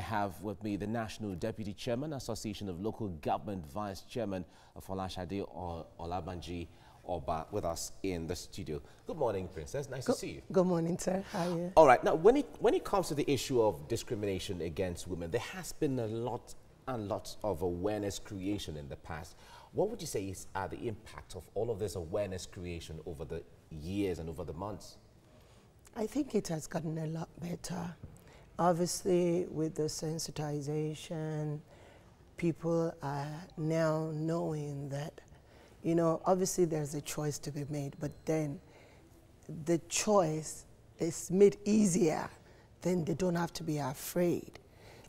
have with me the National Deputy Chairman, Association of Local Government Vice Chairman, Folashade Olabanji Oba, with us in the studio. Good morning, Princess. Nice to see you. Good morning, sir. How are you? All right. Now, when it comes to the issue of discrimination against women, there has been a lot and lots of awareness creation in the past. What would you say are the impact of all of this awareness creation over the years and over the months? I think it has gotten a lot better. Obviously, with the sensitization, people are now knowing that, you know, obviously there's a choice to be made, but then the choice is made easier, then they don't have to be afraid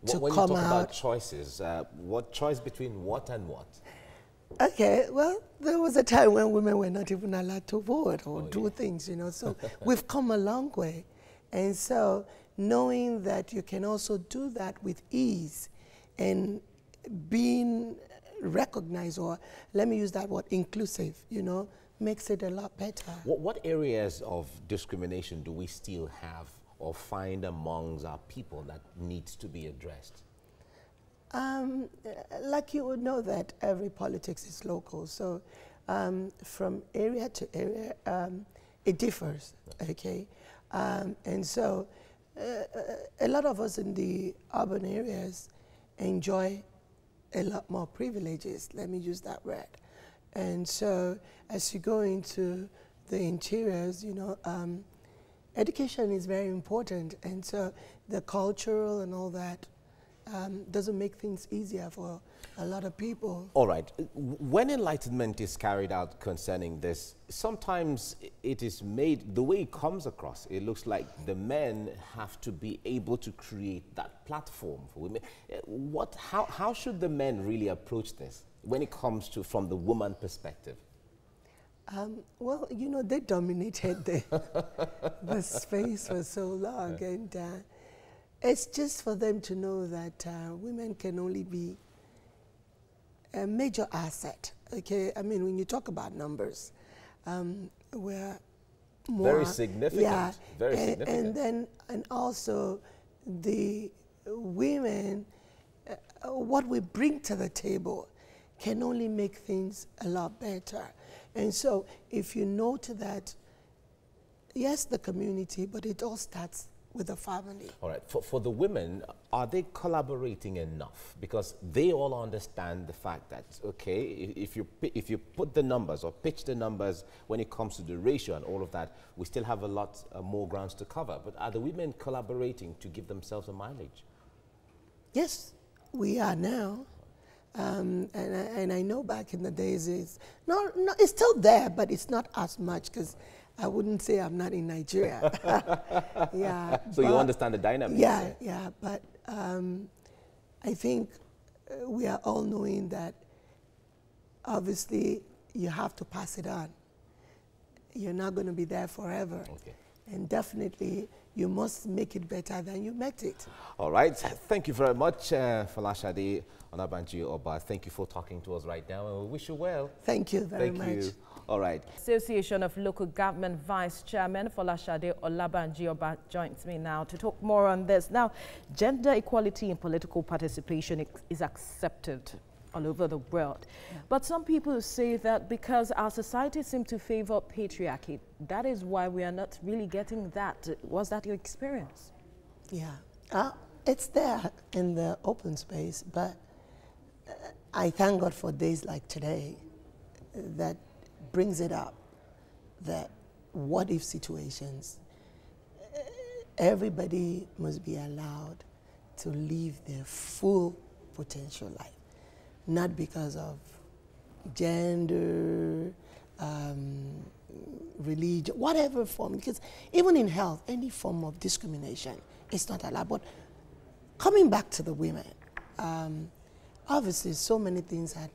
to when come you talk out. about choices, what choice between what and what? Okay, well, there was a time when women were not even allowed to vote or do things, you know, so we've come a long way. And so knowing that you can also do that with ease and being recognized, or let me use that word, inclusive, you know, makes it a lot better. What areas of discrimination do we still have or find amongst our people that needs to be addressed? Like you would know that every politics is local, so from area to area, it differs, okay? And so a lot of us in the urban areas enjoy a lot more privileges, let me use that word. And so as you go into the interiors, you know, education is very important, and so the cultural and all that doesn't make things easier for a lot of people. All right. When enlightenment is carried out concerning this, sometimes it is made, the way it comes across, it looks like the men have to be able to create that platform for women. How should the men really approach this when it comes to, from the woman perspective? Well, you know, they dominated the space for so long, and it's just for them to know that women can only be a major asset, okay? I mean, when you talk about numbers, we're more... Very significant, yeah, very significant. And also the women, what we bring to the table can only make things a lot better. And so if you note that, yes, the community, but it all starts with the family. All right. For the women, are they collaborating enough? Because they all understand the fact that, okay, if you put the numbers or pitch the numbers when it comes to the ratio and all of that, we still have a lot more grounds to cover. But are the women collaborating to give themselves a mileage? Yes, we are now. And I know back in the days, it's still there, but it's not as much, because I wouldn't say I'm not in Nigeria. Yeah. So you understand the dynamics? Yeah, yeah. But I think we are all knowing that obviously you have to pass it on. You're not going to be there forever. Okay. And definitely you must make it better than you met it. All right. Thank you very much, Folashade Olabanji Oba. Thank you for talking to us right now, and we wish you well. Thank you very much. Thank you. All right. Association of Local Government Vice Chairman Folashade Olabanji Oba joins me now to talk more on this. Now, gender equality in political participation is accepted all over the world. Yeah. But some people say that because our society seems to favor patriarchy, that is why we are not really getting that. Was that your experience? Yeah, it's there in the open space, but I thank God for days like today that brings it up, that what if situations, everybody must be allowed to live their full potential life. Not because of gender, religion, whatever form, because even in health, any form of discrimination is not allowed. But coming back to the women, obviously so many things had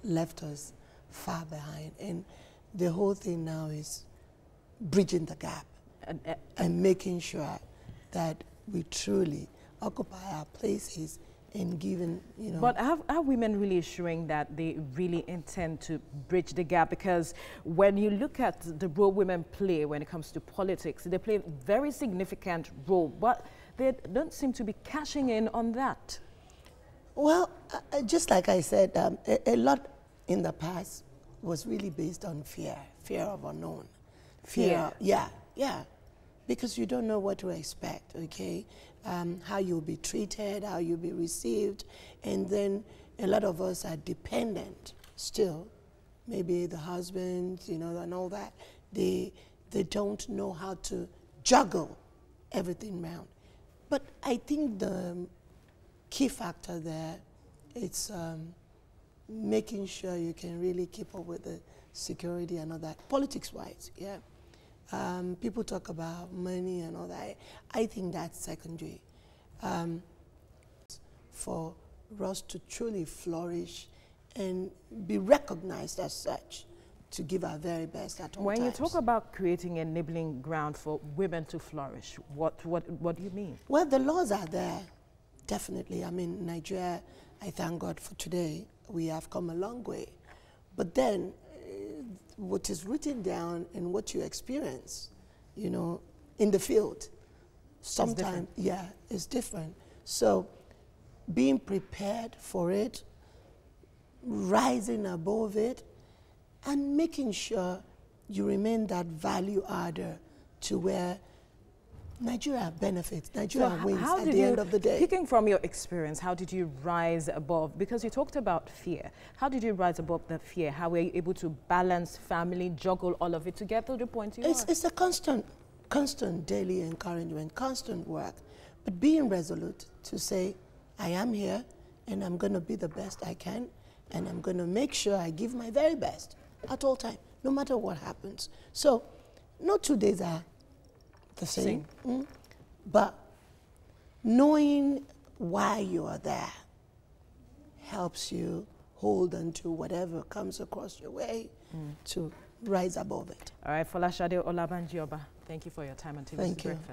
left us far behind, and the whole thing now is bridging the gap and making sure that we truly occupy our places and given, you know. But are women really showing that they really intend to bridge the gap? Because when you look at the role women play when it comes to politics, they play a very significant role. But they don't seem to be cashing in on that. Well, just like I said, a lot in the past was really based on fear of unknown. Fear. Yeah. Because you don't know what to expect, okay? How you'll be treated, how you'll be received, and then a lot of us are dependent still. Maybe the husbands, you know, and all that. They don't know how to juggle everything around. But I think the key factor there, it's making sure you can really keep up with the security and all that, politics-wise, yeah. People talk about money and all that. I think that's secondary. For us to truly flourish and be recognized as such, to give our very best at all times. When you talk about creating an enabling ground for women to flourish, what do you mean? Well, the laws are there, definitely. I mean, Nigeria, I thank God for today, we have come a long way. But then, what is written down and what you experience, you know, in the field, sometimes, yeah, it's different. So, being prepared for it, rising above it, and making sure you remain that value adder to where Nigeria benefits, Nigeria wins at the end of the day. Picking from your experience, how did you rise above? Because you talked about fear. How did you rise above the fear? How were you able to balance family, juggle all of it to get to the point you are? It's a constant daily encouragement, constant work, but being resolute to say, I am here and I'm going to be the best I can, and I'm going to make sure I give my very best at all times, no matter what happens. So, no 2 days are the same. But knowing why you are there helps you hold on to whatever comes across your way to rise above it. All right, Folashade Olabanji Oba, thank you for your time on TVC Breakfast.